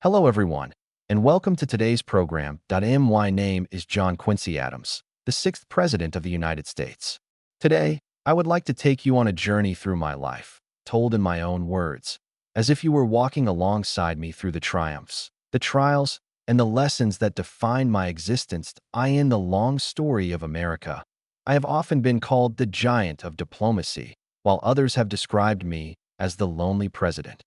Hello, everyone, and welcome to today's program. My name is John Quincy Adams, the sixth President of the United States. Today, I would like to take you on a journey through my life, told in my own words, as if you were walking alongside me through the triumphs, the trials, and the lessons that define my existence. In the long story of America, I have often been called the giant of diplomacy, while others have described me as the lonely president.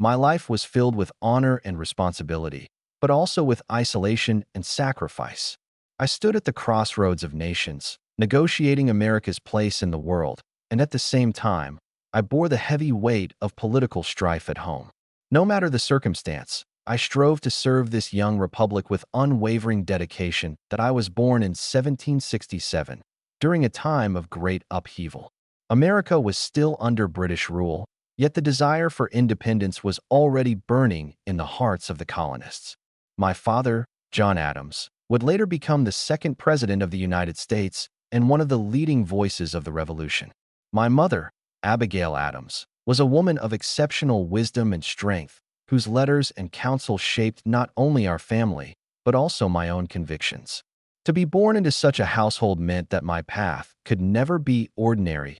My life was filled with honor and responsibility, but also with isolation and sacrifice. I stood at the crossroads of nations, negotiating America's place in the world, and at the same time, I bore the heavy weight of political strife at home. No matter the circumstance, I strove to serve this young republic with unwavering dedication. That I was born in 1767, during a time of great upheaval. America was still under British rule, yet the desire for independence was already burning in the hearts of the colonists. My father, John Adams, would later become the second President of the United States and one of the leading voices of the Revolution. My mother, Abigail Adams, was a woman of exceptional wisdom and strength, whose letters and counsel shaped not only our family, but also my own convictions. To be born into such a household meant that my path could never be ordinary.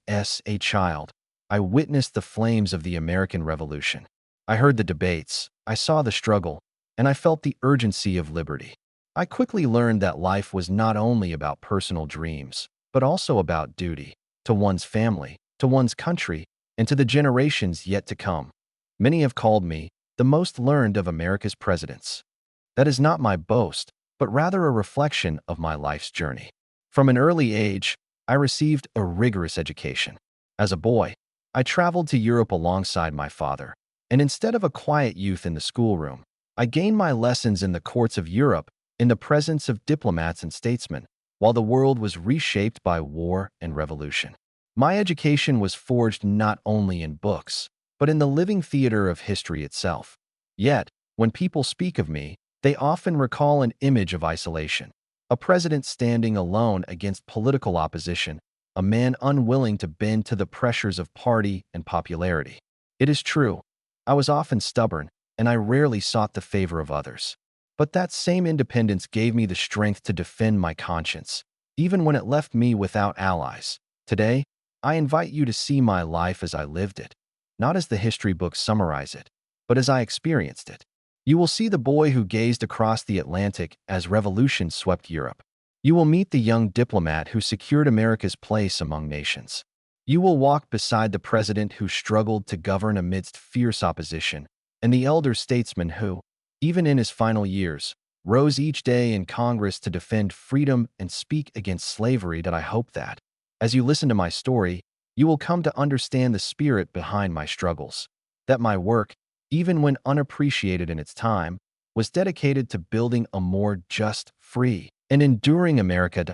As a child, I witnessed the flames of the American Revolution. I heard the debates, I saw the struggle, and I felt the urgency of liberty. I quickly learned that life was not only about personal dreams, but also about duty to one's family, to one's country, and to the generations yet to come. Many have called me the most learned of America's presidents. That is not my boast, but rather a reflection of my life's journey. From an early age, I received a rigorous education. As a boy, I traveled to Europe alongside my father, and instead of a quiet youth in the schoolroom, I gained my lessons in the courts of Europe in the presence of diplomats and statesmen, while the world was reshaped by war and revolution. My education was forged not only in books, but in the living theater of history itself. Yet, when people speak of me, they often recall an image of isolation, a president standing alone against political opposition, a man unwilling to bend to the pressures of party and popularity. It is true, I was often stubborn, and I rarely sought the favor of others. But that same independence gave me the strength to defend my conscience, even when it left me without allies. Today, I invite you to see my life as I lived it, not as the history books summarize it, but as I experienced it. You will see the boy who gazed across the Atlantic as revolution swept Europe. You will meet the young diplomat who secured America's place among nations. You will walk beside the president who struggled to govern amidst fierce opposition, and the elder statesman who, even in his final years, rose each day in Congress to defend freedom and speak against slavery. That I hope that, as you listen to my story, you will come to understand the spirit behind my struggles, that my work, even when unappreciated in its time, was dedicated to building a more just, free, and enduring America.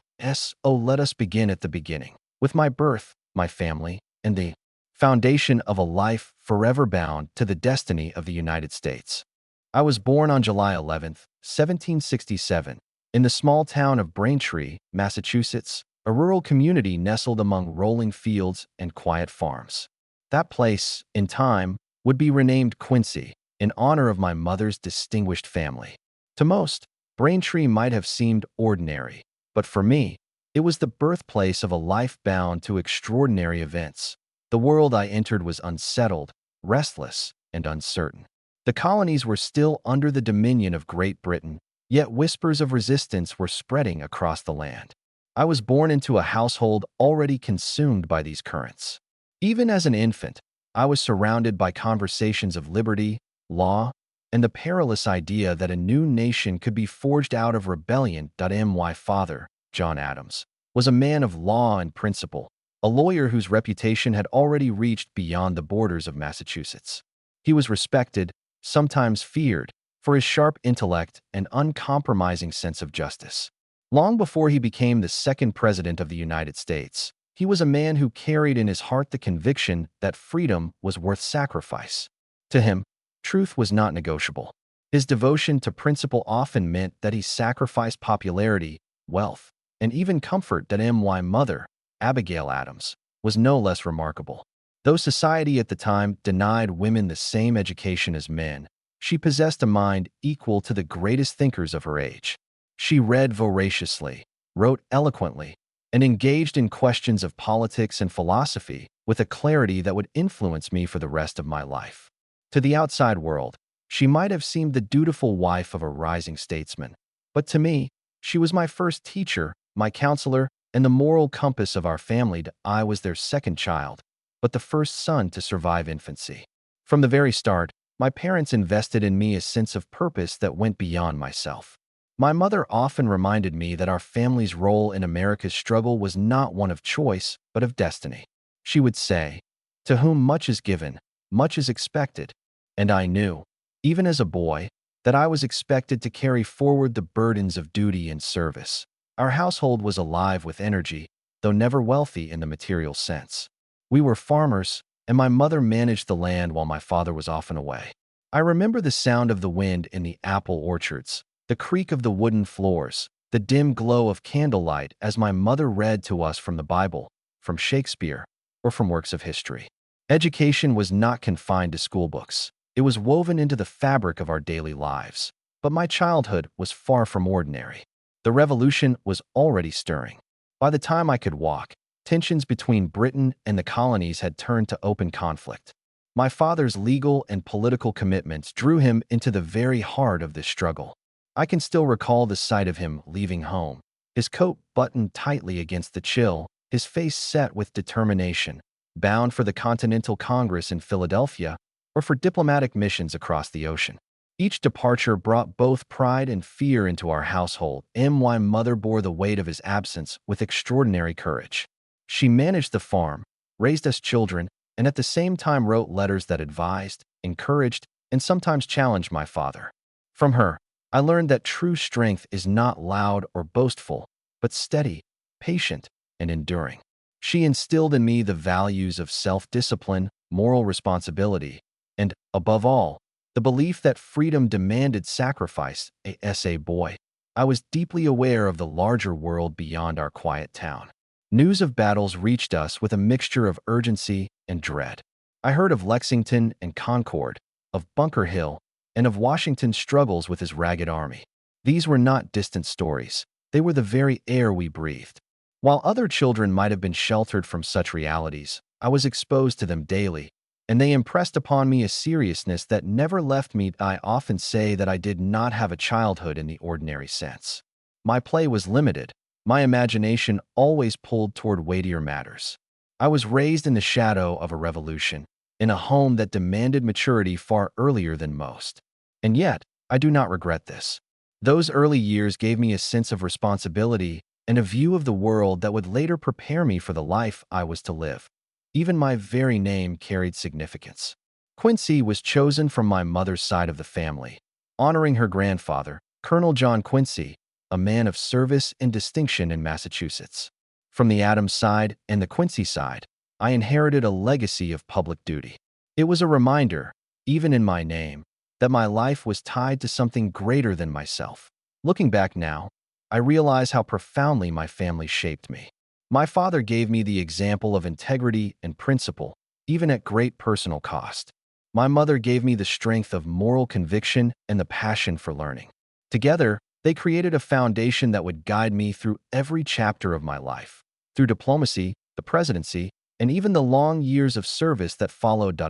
Let us begin at the beginning, with my birth, my family, and the foundation of a life forever bound to the destiny of the United States. I was born on July 11th, 1767, in the small town of Braintree, Massachusetts, a rural community nestled among rolling fields and quiet farms. That place, in time, would be renamed Quincy, in honor of my mother's distinguished family. To most, Braintree might have seemed ordinary, but for me, it was the birthplace of a life bound to extraordinary events. The world I entered was unsettled, restless, and uncertain. The colonies were still under the dominion of Great Britain, yet whispers of resistance were spreading across the land. I was born into a household already consumed by these currents. Even as an infant, I was surrounded by conversations of liberty, law, and the perilous idea that a new nation could be forged out of rebellion. My father, John Adams, was a man of law and principle, a lawyer whose reputation had already reached beyond the borders of Massachusetts. He was respected, sometimes feared, for his sharp intellect and uncompromising sense of justice. Long before he became the second President of the United States, he was a man who carried in his heart the conviction that freedom was worth sacrifice. To him, truth was not negotiable. His devotion to principle often meant that he sacrificed popularity, wealth, and even comfort. My mother, Abigail Adams, was no less remarkable. Though society at the time denied women the same education as men, She possessed a mind equal to the greatest thinkers of her age. She read voraciously, wrote eloquently, and engaged in questions of politics and philosophy with a clarity that would influence me for the rest of my life. To the outside world, she might have seemed the dutiful wife of a rising statesman, but to me, she was my first teacher, my counselor, and the moral compass of our family. I was their second child, but the first son to survive infancy. From the very start, my parents invested in me a sense of purpose that went beyond myself. My mother often reminded me that our family's role in America's struggle was not one of choice, but of destiny. She would say, "To whom much is given, much is expected," and I knew, even as a boy, that I was expected to carry forward the burdens of duty and service. Our household was alive with energy, though never wealthy in the material sense. We were farmers, and my mother managed the land while my father was often away. I remember the sound of the wind in the apple orchards, the creak of the wooden floors, the dim glow of candlelight as my mother read to us from the Bible, from Shakespeare, or from works of history. Education was not confined to school books. It was woven into the fabric of our daily lives. But my childhood was far from ordinary. The revolution was already stirring. By the time I could walk, tensions between Britain and the colonies had turned to open conflict. My father's legal and political commitments drew him into the very heart of this struggle. I can still recall the sight of him leaving home, his coat buttoned tightly against the chill, his face set with determination, bound for the Continental Congress in Philadelphia or for diplomatic missions across the ocean. Each departure brought both pride and fear into our household. My mother bore the weight of his absence with extraordinary courage. She managed the farm, raised us children, and at the same time wrote letters that advised, encouraged, and sometimes challenged my father. From her, I learned that true strength is not loud or boastful, but steady, patient, and enduring. She instilled in me the values of self-discipline, moral responsibility, and, above all, the belief that freedom demanded sacrifice. As a boy, I was deeply aware of the larger world beyond our quiet town. News of battles reached us with a mixture of urgency and dread. I heard of Lexington and Concord, of Bunker Hill, and of Washington's struggles with his ragged army. These were not distant stories. They were the very air we breathed. While other children might have been sheltered from such realities, I was exposed to them daily, and they impressed upon me a seriousness that never left me. I often say that I did not have a childhood in the ordinary sense. My play was limited. My imagination always pulled toward weightier matters. I was raised in the shadow of a revolution, in a home that demanded maturity far earlier than most. And yet, I do not regret this. Those early years gave me a sense of responsibility and a view of the world that would later prepare me for the life I was to live. Even my very name carried significance. Quincy was chosen from my mother's side of the family, honoring her grandfather, Colonel John Quincy, a man of service and distinction in Massachusetts. From the Adams side and the Quincy side, I inherited a legacy of public duty. It was a reminder, even in my name, that my life was tied to something greater than myself. Looking back now, I realize how profoundly my family shaped me. My father gave me the example of integrity and principle, even at great personal cost. My mother gave me the strength of moral conviction and the passion for learning. Together, they created a foundation that would guide me through every chapter of my life. Through diplomacy, the presidency, and even the long years of service that followed.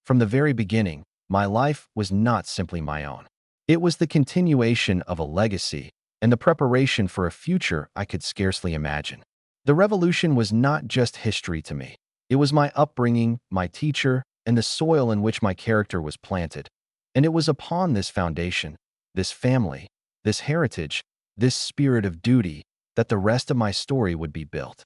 From the very beginning, my life was not simply my own. It was the continuation of a legacy and the preparation for a future I could scarcely imagine. The revolution was not just history to me. It was my upbringing, my teacher, and the soil in which my character was planted. And it was upon this foundation, this family, this heritage, this spirit of duty, that the rest of my story would be built.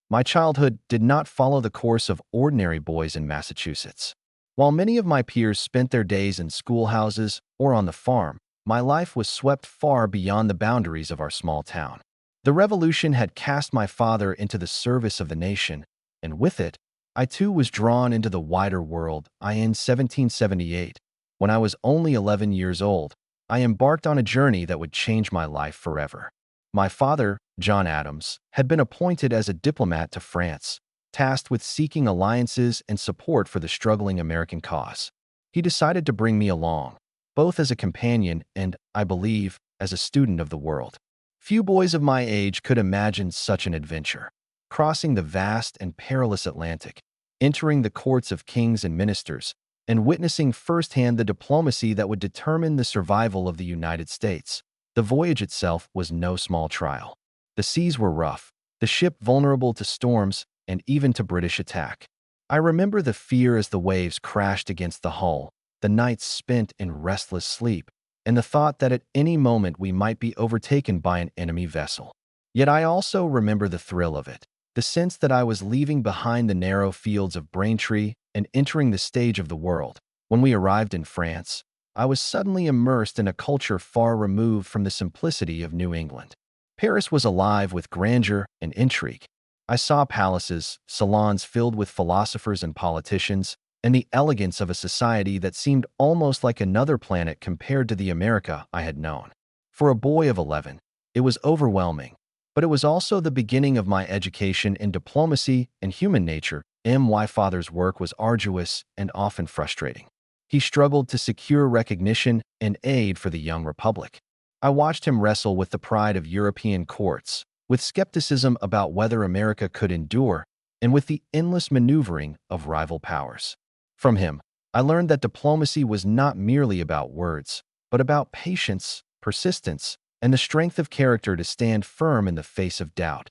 My childhood did not follow the course of ordinary boys in Massachusetts. While many of my peers spent their days in schoolhouses or on the farm, my life was swept far beyond the boundaries of our small town. The revolution had cast my father into the service of the nation, and with it, I too was drawn into the wider world. In 1778, when I was only 11 years old, I embarked on a journey that would change my life forever. My father, John Adams, had been appointed as a diplomat to France, tasked with seeking alliances and support for the struggling American cause. He decided to bring me along, both as a companion and, I believe, as a student of the world. Few boys of my age could imagine such an adventure. Crossing the vast and perilous Atlantic, entering the courts of kings and ministers, and witnessing firsthand the diplomacy that would determine the survival of the United States. The voyage itself was no small trial. The seas were rough, the ship vulnerable to storms and even to British attack. I remember the fear as the waves crashed against the hull, the nights spent in restless sleep, and the thought that at any moment we might be overtaken by an enemy vessel. Yet I also remember the thrill of it, the sense that I was leaving behind the narrow fields of Braintree and entering the stage of the world. When we arrived in France, I was suddenly immersed in a culture far removed from the simplicity of New England. Paris was alive with grandeur and intrigue. I saw palaces, salons filled with philosophers and politicians, and the elegance of a society that seemed almost like another planet compared to the America I had known. For a boy of 11, it was overwhelming, but it was also the beginning of my education in diplomacy and human nature. My father's work was arduous and often frustrating. He struggled to secure recognition and aid for the young republic. I watched him wrestle with the pride of European courts, with skepticism about whether America could endure, and with the endless maneuvering of rival powers. From him, I learned that diplomacy was not merely about words, but about patience, persistence, and the strength of character to stand firm in the face of doubt.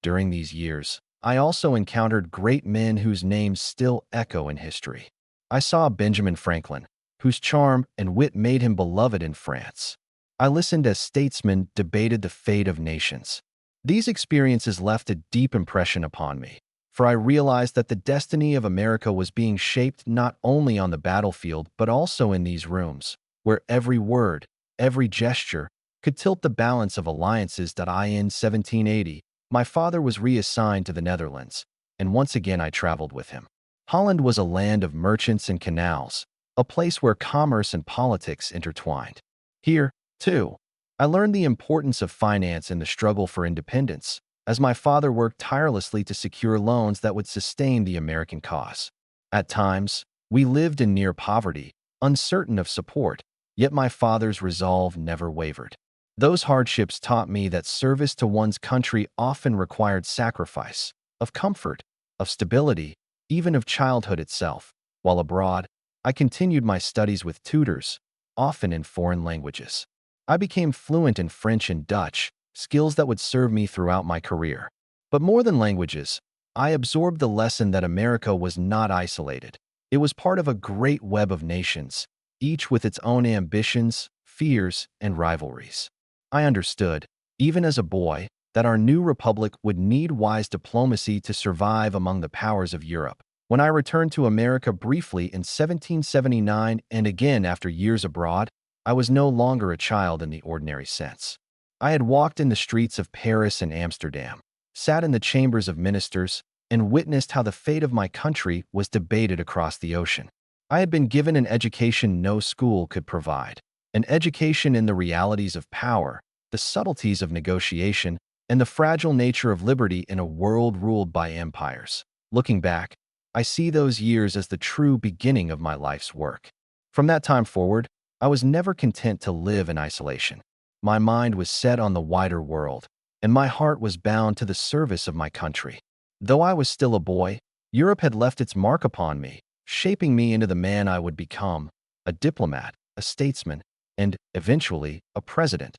During these years, I also encountered great men whose names still echo in history. I saw Benjamin Franklin, whose charm and wit made him beloved in France. I listened as statesmen debated the fate of nations. These experiences left a deep impression upon me, for I realized that the destiny of America was being shaped not only on the battlefield but also in these rooms, where every word, every gesture, could tilt the balance of alliances. In 1780, my father was reassigned to the Netherlands, and once again I traveled with him. Holland was a land of merchants and canals, a place where commerce and politics intertwined. Here, too, I learned the importance of finance in the struggle for independence, as my father worked tirelessly to secure loans that would sustain the American cause. At times, we lived in near poverty, uncertain of support, yet my father's resolve never wavered. Those hardships taught me that service to one's country often required sacrifice, of comfort, of stability, even of childhood itself. While abroad, I continued my studies with tutors, often in foreign languages. I became fluent in French and Dutch, skills that would serve me throughout my career. But more than languages, I absorbed the lesson that America was not isolated. It was part of a great web of nations, each with its own ambitions, fears, and rivalries. I understood, even as a boy, that our new republic would need wise diplomacy to survive among the powers of Europe. When I returned to America briefly in 1779 and again after years abroad, I was no longer a child in the ordinary sense. I had walked in the streets of Paris and Amsterdam, sat in the chambers of ministers, and witnessed how the fate of my country was debated across the ocean. I had been given an education no school could provide, an education in the realities of power, the subtleties of negotiation, and the fragile nature of liberty in a world ruled by empires. Looking back, I see those years as the true beginning of my life's work. From that time forward, I was never content to live in isolation. My mind was set on the wider world, and my heart was bound to the service of my country. Though I was still a boy, Europe had left its mark upon me, shaping me into the man I would become, a diplomat, a statesman, and, eventually, a president.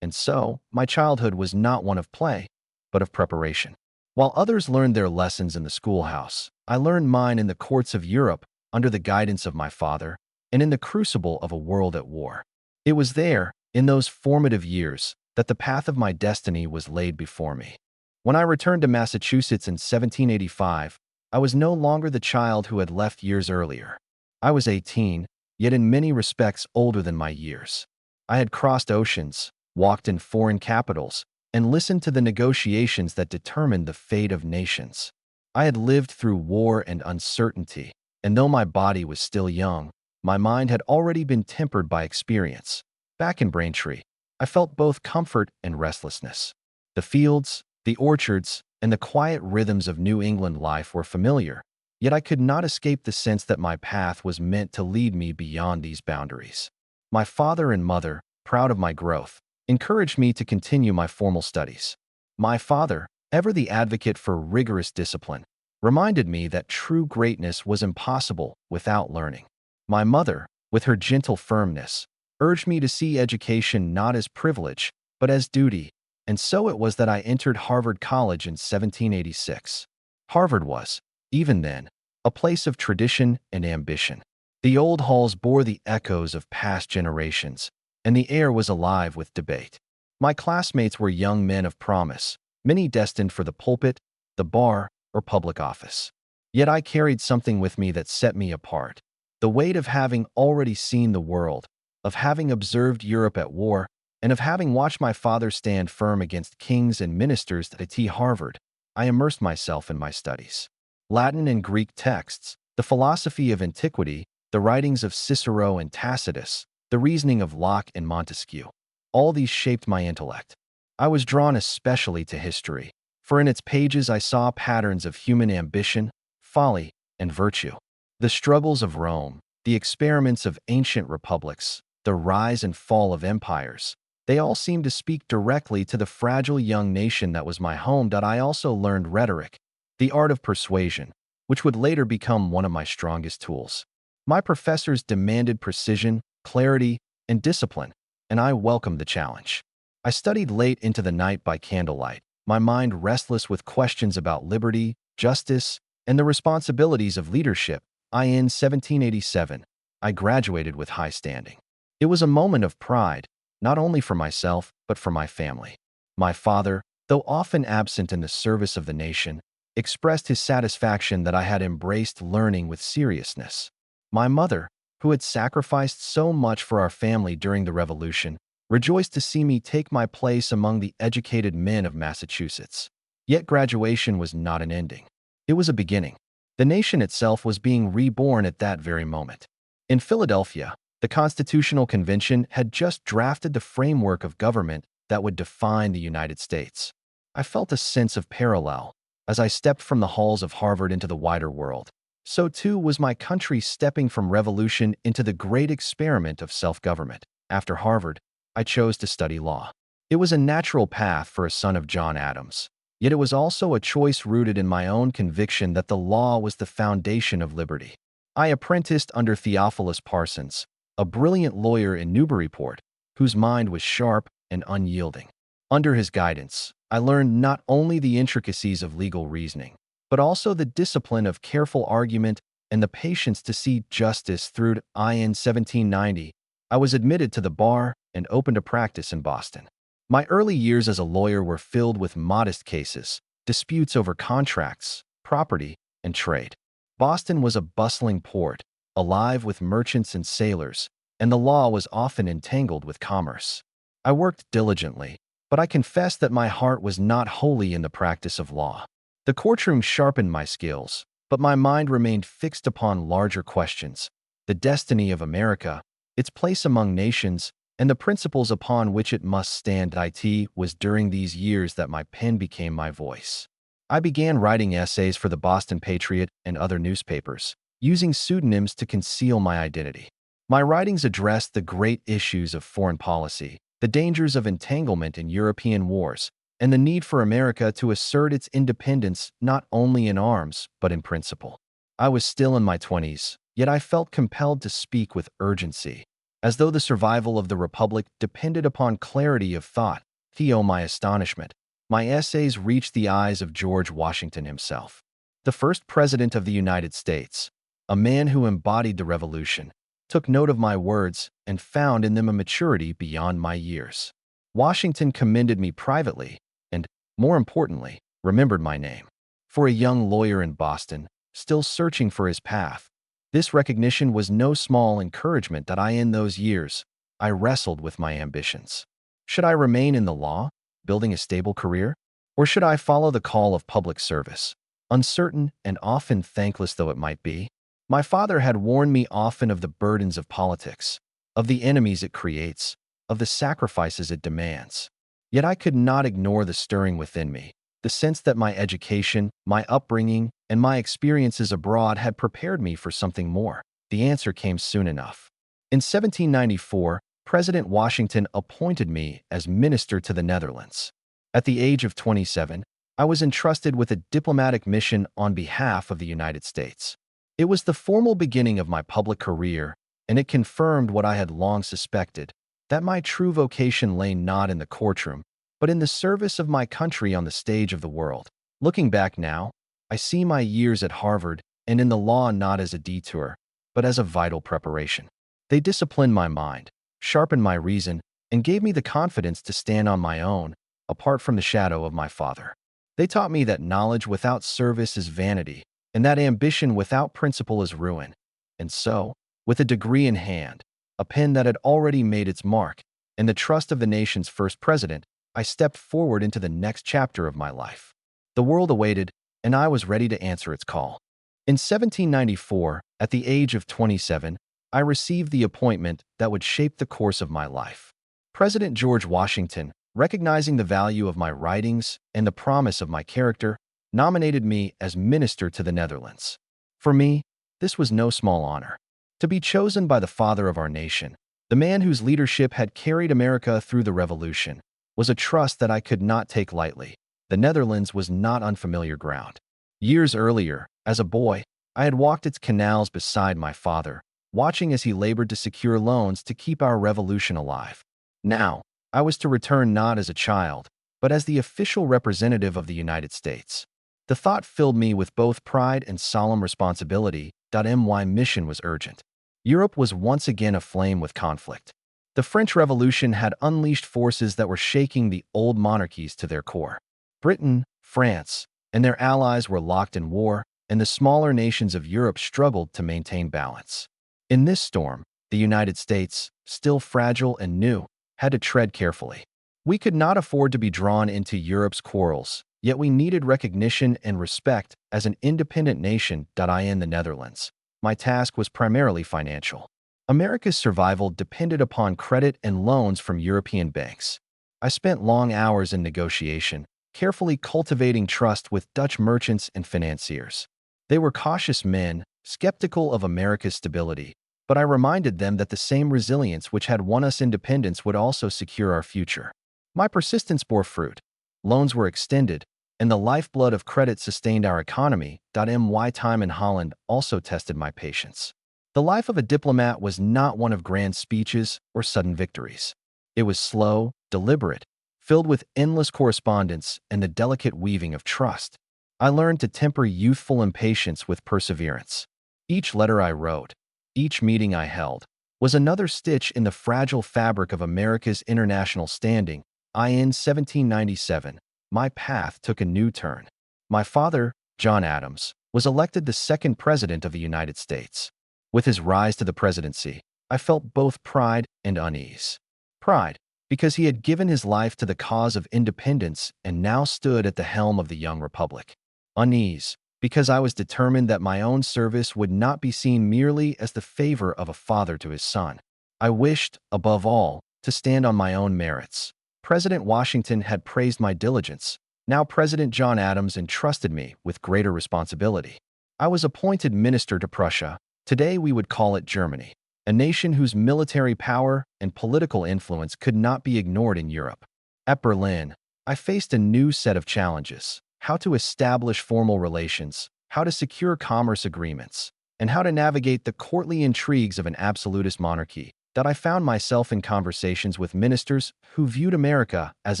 And so, my childhood was not one of play, but of preparation. While others learned their lessons in the schoolhouse, I learned mine in the courts of Europe under the guidance of my father and in the crucible of a world at war. It was there, in those formative years, that the path of my destiny was laid before me. When I returned to Massachusetts in 1785, I was no longer the child who had left years earlier. I was 18, yet in many respects older than my years. I had crossed oceans, walked in foreign capitals, and listened to the negotiations that determined the fate of nations. I had lived through war and uncertainty, and though my body was still young, my mind had already been tempered by experience. Back in Braintree, I felt both comfort and restlessness. The fields, the orchards, and the quiet rhythms of New England life were familiar, yet I could not escape the sense that my path was meant to lead me beyond these boundaries. My father and mother, proud of my growth, encouraged me to continue my formal studies. My father, ever the advocate for rigorous discipline, reminded me that true greatness was impossible without learning. My mother, with her gentle firmness, urged me to see education not as privilege, but as duty, and so it was that I entered Harvard College in 1786. Harvard was, even then, a place of tradition and ambition. The old halls bore the echoes of past generations, and the air was alive with debate. My classmates were young men of promise, many destined for the pulpit, the bar, or public office. Yet I carried something with me that set me apart: the weight of having already seen the world, of having observed Europe at war, and of having watched my father stand firm against kings and ministers at Harvard. I immersed myself in my studies. Latin and Greek texts, the philosophy of antiquity, the writings of Cicero and Tacitus, the reasoning of Locke and Montesquieu. All these shaped my intellect. I was drawn especially to history, for in its pages I saw patterns of human ambition, folly, and virtue. The struggles of Rome, the experiments of ancient republics, the rise and fall of empires, they all seemed to speak directly to the fragile young nation that was my home. I also learned rhetoric, the art of persuasion, which would later become one of my strongest tools. My professors demanded precision, clarity, and discipline, and I welcomed the challenge. I studied late into the night by candlelight, my mind restless with questions about liberty, justice, and the responsibilities of leadership. In 1787, I graduated with high standing. It was a moment of pride, not only for myself, but for my family. My father, though often absent in the service of the nation, expressed his satisfaction that I had embraced learning with seriousness. My mother, who had sacrificed so much for our family during the Revolution, rejoiced to see me take my place among the educated men of Massachusetts. Yet graduation was not an ending. It was a beginning. The nation itself was being reborn at that very moment. In Philadelphia, the Constitutional Convention had just drafted the framework of government that would define the United States. I felt a sense of parallel. As I stepped from the halls of Harvard into the wider world, so too was my country stepping from revolution into the great experiment of self-government. After Harvard, I chose to study law. It was a natural path for a son of John Adams, yet it was also a choice rooted in my own conviction that the law was the foundation of liberty. I apprenticed under Theophilus Parsons, a brilliant lawyer in Newburyport, whose mind was sharp and unyielding. Under his guidance, I learned not only the intricacies of legal reasoning, but also the discipline of careful argument and the patience to see justice through. In 1790, I was admitted to the bar and opened a practice in Boston. My early years as a lawyer were filled with modest cases, disputes over contracts, property, and trade. Boston was a bustling port, alive with merchants and sailors, and the law was often entangled with commerce. I worked diligently, but I confess that my heart was not wholly in the practice of law. The courtroom sharpened my skills, but my mind remained fixed upon larger questions: the destiny of America, its place among nations, and the principles upon which it must stand. It was during these years that my pen became my voice. I began writing essays for the Boston Patriot and other newspapers, using pseudonyms to conceal my identity. My writings addressed the great issues of foreign policy, the dangers of entanglement in European wars, and the need for America to assert its independence not only in arms, but in principle. I was still in my 20s, yet I felt compelled to speak with urgency, as though the survival of the Republic depended upon clarity of thought. My astonishment, my essays reached the eyes of George Washington himself, the first President of the United States, a man who embodied the Revolution, took note of my words and found in them a maturity beyond my years. Washington commended me privately and, more importantly, remembered my name. For a young lawyer in Boston, still searching for his path, this recognition was no small encouragement. In those years, I wrestled with my ambitions. Should I remain in the law, building a stable career, or should I follow the call of public service, uncertain and often thankless though it might be? My father had warned me often of the burdens of politics, of the enemies it creates, of the sacrifices it demands. Yet I could not ignore the stirring within me, the sense that my education, my upbringing, and my experiences abroad had prepared me for something more. The answer came soon enough. In 1794, President Washington appointed me as minister to the Netherlands. At the age of 27, I was entrusted with a diplomatic mission on behalf of the United States. It was the formal beginning of my public career, and it confirmed what I had long suspected, that my true vocation lay not in the courtroom, but in the service of my country on the stage of the world. Looking back now, I see my years at Harvard and in the law not as a detour, but as a vital preparation. They disciplined my mind, sharpened my reason, and gave me the confidence to stand on my own, apart from the shadow of my father. They taught me that knowledge without service is vanity, and that ambition without principle is ruin. And so, with a degree in hand, a pen that had already made its mark, and the trust of the nation's first president, I stepped forward into the next chapter of my life. The world awaited, and I was ready to answer its call. In 1794, at the age of 27, I received the appointment that would shape the course of my life. President George Washington, recognizing the value of my writings and the promise of my character, nominated me as minister to the Netherlands. For me, this was no small honor. To be chosen by the father of our nation, the man whose leadership had carried America through the Revolution, was a trust that I could not take lightly. The Netherlands was not unfamiliar ground. Years earlier, as a boy, I had walked its canals beside my father, watching as he labored to secure loans to keep our revolution alive. Now, I was to return not as a child, but as the official representative of the United States. The thought filled me with both pride and solemn responsibility. My mission was urgent. Europe was once again aflame with conflict. The French Revolution had unleashed forces that were shaking the old monarchies to their core. Britain, France, and their allies were locked in war, and the smaller nations of Europe struggled to maintain balance. In this storm, the United States, still fragile and new, had to tread carefully. We could not afford to be drawn into Europe's quarrels, yet we needed recognition and respect as an independent nation. In the Netherlands, my task was primarily financial. America's survival depended upon credit and loans from European banks. I spent long hours in negotiation, carefully cultivating trust with Dutch merchants and financiers. They were cautious men, skeptical of America's stability, but I reminded them that the same resilience which had won us independence would also secure our future. My persistence bore fruit. Loans were extended, and the lifeblood of credit sustained our economy. My time in Holland also tested my patience. The life of a diplomat was not one of grand speeches or sudden victories. It was slow, deliberate, filled with endless correspondence and the delicate weaving of trust. I learned to temper youthful impatience with perseverance. Each letter I wrote, each meeting I held, was another stitch in the fragile fabric of America's international standing. In 1797, my path took a new turn. My father, John Adams, was elected the second president of the United States. With his rise to the presidency, I felt both pride and unease. Pride, because he had given his life to the cause of independence and now stood at the helm of the young republic. Unease, because I was determined that my own service would not be seen merely as the favor of a father to his son. I wished, above all, to stand on my own merits. President Washington had praised my diligence. Now President John Adams entrusted me with greater responsibility. I was appointed minister to Prussia. Today we would call it Germany, a nation whose military power and political influence could not be ignored in Europe. At Berlin, I faced a new set of challenges: how to establish formal relations, how to secure commerce agreements, and how to navigate the courtly intrigues of an absolutist monarchy. I found myself in conversations with ministers who viewed America as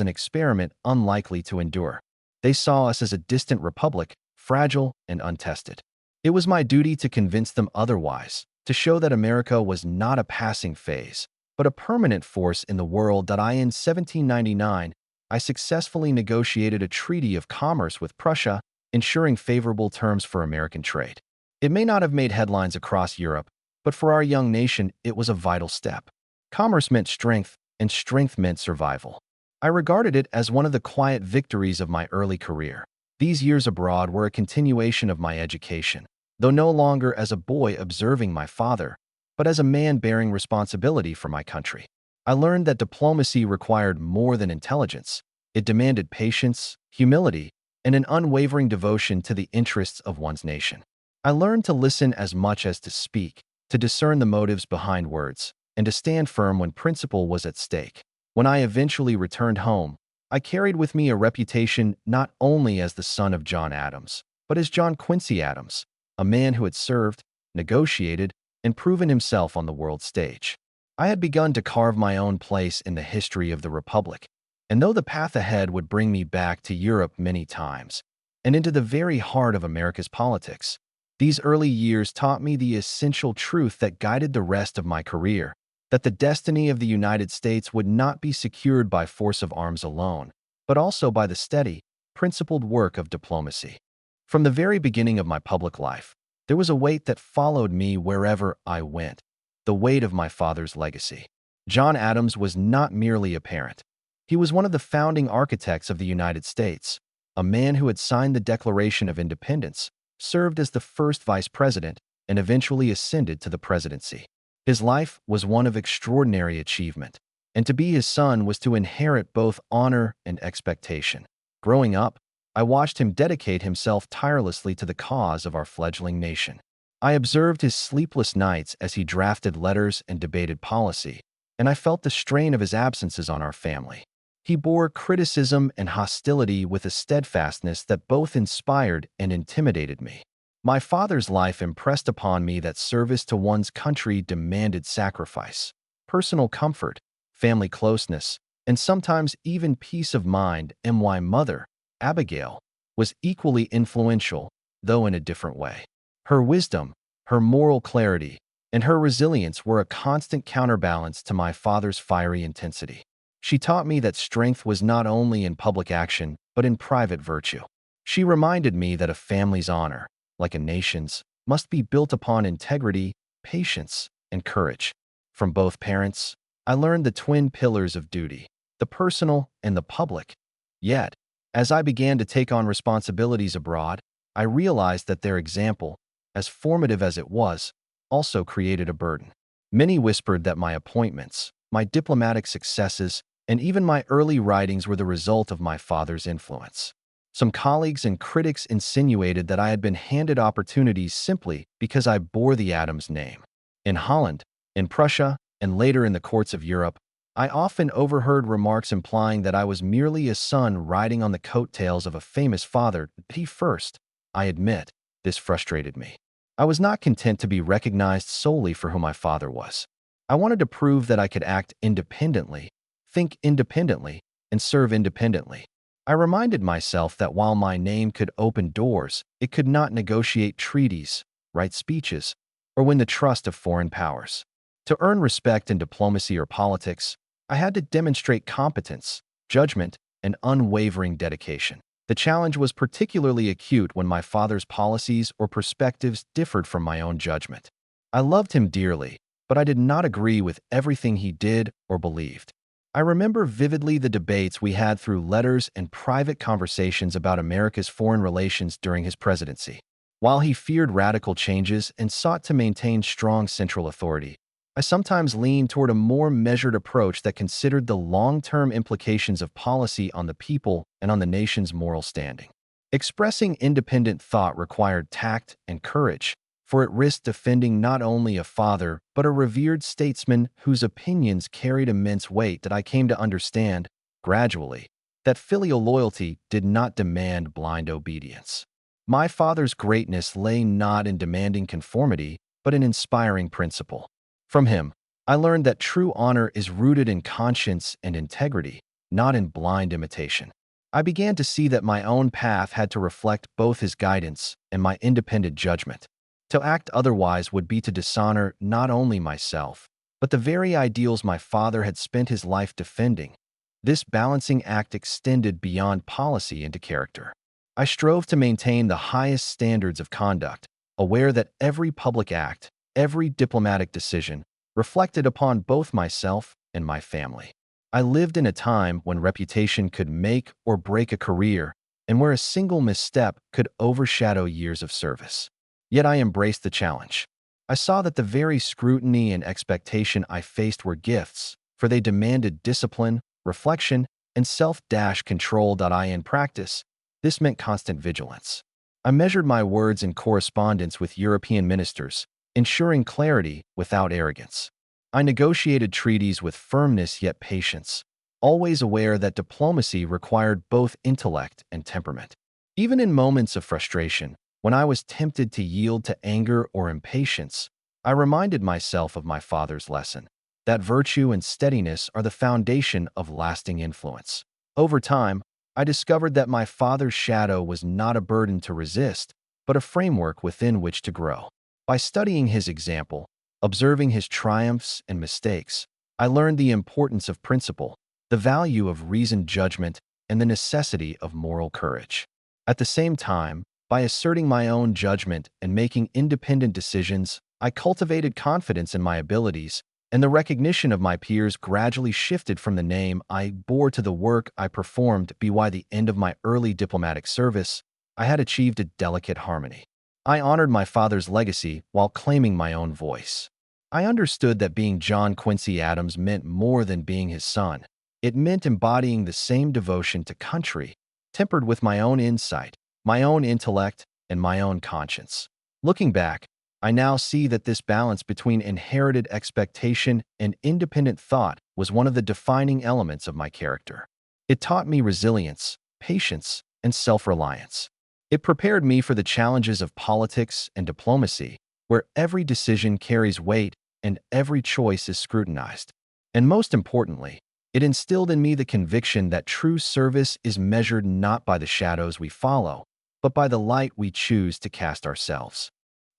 an experiment unlikely to endure. They saw us as a distant republic, fragile and untested. It was my duty to convince them otherwise, to show that America was not a passing phase, but a permanent force in the world. In 1799, I successfully negotiated a treaty of commerce with Prussia, ensuring favorable terms for American trade. It may not have made headlines across Europe, but for our young nation, it was a vital step. Commerce meant strength, and strength meant survival. I regarded it as one of the quiet victories of my early career. These years abroad were a continuation of my education, though no longer as a boy observing my father, but as a man bearing responsibility for my country. I learned that diplomacy required more than intelligence. It demanded patience, humility, and an unwavering devotion to the interests of one's nation. I learned to listen as much as to speak, to discern the motives behind words, and to stand firm when principle was at stake. When I eventually returned home, I carried with me a reputation not only as the son of John Adams, but as John Quincy Adams, a man who had served, negotiated, and proven himself on the world stage. I had begun to carve my own place in the history of the Republic, and though the path ahead would bring me back to Europe many times, and into the very heart of America's politics, these early years taught me the essential truth that guided the rest of my career, that the destiny of the United States would not be secured by force of arms alone, but also by the steady, principled work of diplomacy. From the very beginning of my public life, there was a weight that followed me wherever I went, the weight of my father's legacy. John Adams was not merely a parent. He was one of the founding architects of the United States, a man who had signed the Declaration of Independence, served as the first vice president, and eventually ascended to the presidency. His life was one of extraordinary achievement, and to be his son was to inherit both honor and expectation. Growing up, I watched him dedicate himself tirelessly to the cause of our fledgling nation. I observed his sleepless nights as he drafted letters and debated policy, and I felt the strain of his absences on our family. He bore criticism and hostility with a steadfastness that both inspired and intimidated me. My father's life impressed upon me that service to one's country demanded sacrifice, personal comfort, family closeness, and sometimes even peace of mind. And my mother, Abigail, was equally influential, though in a different way. Her wisdom, her moral clarity, and her resilience were a constant counterbalance to my father's fiery intensity. She taught me that strength was not only in public action, but in private virtue. She reminded me that a family's honor, like a nation's, must be built upon integrity, patience, and courage. From both parents, I learned the twin pillars of duty, the personal and the public. Yet, as I began to take on responsibilities abroad, I realized that their example, as formative as it was, also created a burden. Many whispered that my appointments, my diplomatic successes, and even my early writings were the result of my father's influence. Some colleagues and critics insinuated that I had been handed opportunities simply because I bore the Adams name. In Holland, in Prussia, and later in the courts of Europe, I often overheard remarks implying that I was merely a son riding on the coattails of a famous father. He first, I admit, this frustrated me. I was not content to be recognized solely for who my father was. I wanted to prove that I could act independently, think independently, and serve independently. I reminded myself that while my name could open doors, it could not negotiate treaties, write speeches, or win the trust of foreign powers. To earn respect in diplomacy or politics, I had to demonstrate competence, judgment, and unwavering dedication. The challenge was particularly acute when my father's policies or perspectives differed from my own judgment. I loved him dearly, but I did not agree with everything he did or believed. I remember vividly the debates we had through letters and private conversations about America's foreign relations during his presidency. While he feared radical changes and sought to maintain strong central authority, I sometimes leaned toward a more measured approach that considered the long-term implications of policy on the people and on the nation's moral standing. Expressing independent thought required tact and courage, for it risked offending not only a father but a revered statesman whose opinions carried immense weight. That I came to understand, gradually, that filial loyalty did not demand blind obedience. My father's greatness lay not in demanding conformity, but in inspiring principle. From him, I learned that true honor is rooted in conscience and integrity, not in blind imitation. I began to see that my own path had to reflect both his guidance and my independent judgment. To act otherwise would be to dishonor not only myself, but the very ideals my father had spent his life defending. This balancing act extended beyond policy into character. I strove to maintain the highest standards of conduct, aware that every public act, every diplomatic decision, reflected upon both myself and my family. I lived in a time when reputation could make or break a career, and where a single misstep could overshadow years of service. Yet I embraced the challenge. I saw that the very scrutiny and expectation I faced were gifts, for they demanded discipline, reflection, and self-control. In practice, this meant constant vigilance. I measured my words in correspondence with European ministers, ensuring clarity without arrogance. I negotiated treaties with firmness yet patience, always aware that diplomacy required both intellect and temperament. Even in moments of frustration, when I was tempted to yield to anger or impatience, I reminded myself of my father's lesson, that virtue and steadiness are the foundation of lasting influence. Over time, I discovered that my father's shadow was not a burden to resist, but a framework within which to grow. By studying his example, observing his triumphs and mistakes, I learned the importance of principle, the value of reasoned judgment, and the necessity of moral courage. At the same time, by asserting my own judgment and making independent decisions, I cultivated confidence in my abilities, and the recognition of my peers gradually shifted from the name I bore to the work I performed. By the end of my early diplomatic service, I had achieved a delicate harmony. I honored my father's legacy while claiming my own voice. I understood that being John Quincy Adams meant more than being his son. It meant embodying the same devotion to country, tempered with my own insight, my own intellect, and my own conscience. Looking back, I now see that this balance between inherited expectation and independent thought was one of the defining elements of my character. It taught me resilience, patience, and self-reliance. It prepared me for the challenges of politics and diplomacy, where every decision carries weight and every choice is scrutinized. And most importantly, it instilled in me the conviction that true service is measured not by the shadows we follow, but by the light we choose to cast ourselves.